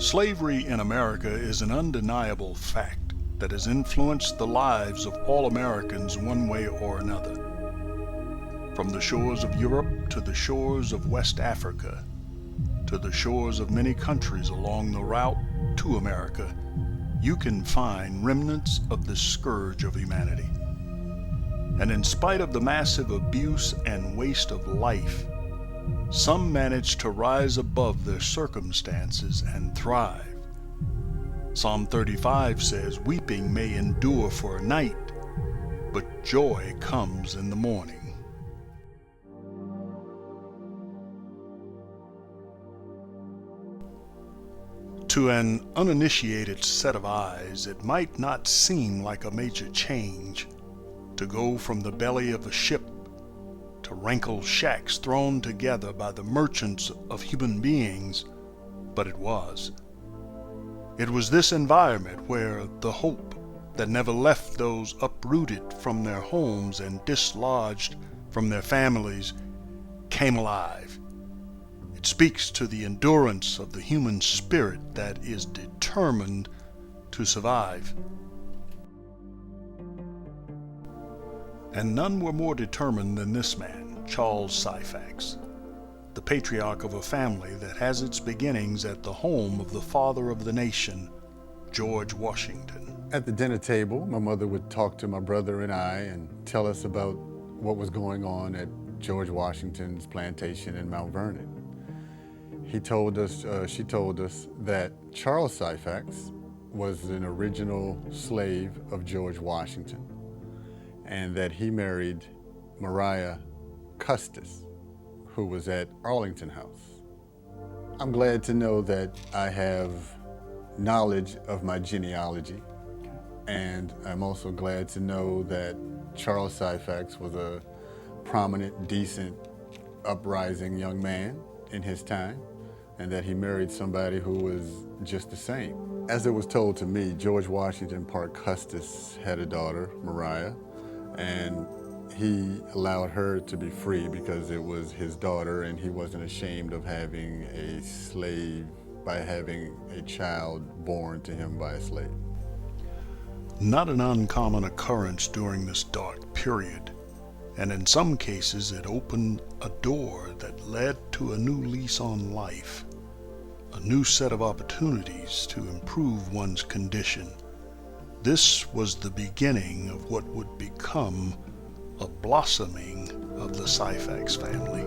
Slavery in America is an undeniable fact that has influenced the lives of all Americans one way or another. From the shores of Europe to the shores of West Africa, to the shores of many countries along the route to America, you can find remnants of the scourge of humanity. And in spite of the massive abuse and waste of life, some manage to rise above their circumstances and thrive. Psalm 35 says, "Weeping may endure for a night, but joy comes in the morning." To an uninitiated set of eyes, it might not seem like a major change to go from the belly of a ship to rankled shacks thrown together by the merchants of human beings, but it was. It was this environment where the hope that never left those uprooted from their homes and dislodged from their families came alive. It speaks to the endurance of the human spirit that is determined to survive. And none were more determined than this man, Charles SYPHAX, the patriarch of a family that has its beginnings at the home of the father of the nation, George Washington. At the dinner table, my mother would talk to my brother and I and tell us about what was going on at George Washington's plantation in Mount Vernon. She told us that Charles SYPHAX was an original slave of George Washington, and that he married Maria Custis, who was at Arlington House. I'm glad to know that I have knowledge of my genealogy, and I'm also glad to know that Charles SYPHAX was a prominent, decent, uprising young man in his time, and that he married somebody who was just the same. As it was told to me, George Washington Parke Custis had a daughter, Maria, and he allowed her to be free because it was his daughter, and he wasn't ashamed of having a slave by having a child born to him by a slave. Not an uncommon occurrence during this dark period, and in some cases it opened a door that led to a new lease on life, a new set of opportunities to improve one's condition. This was the beginning of what would become a blossoming of the SYPHAX family.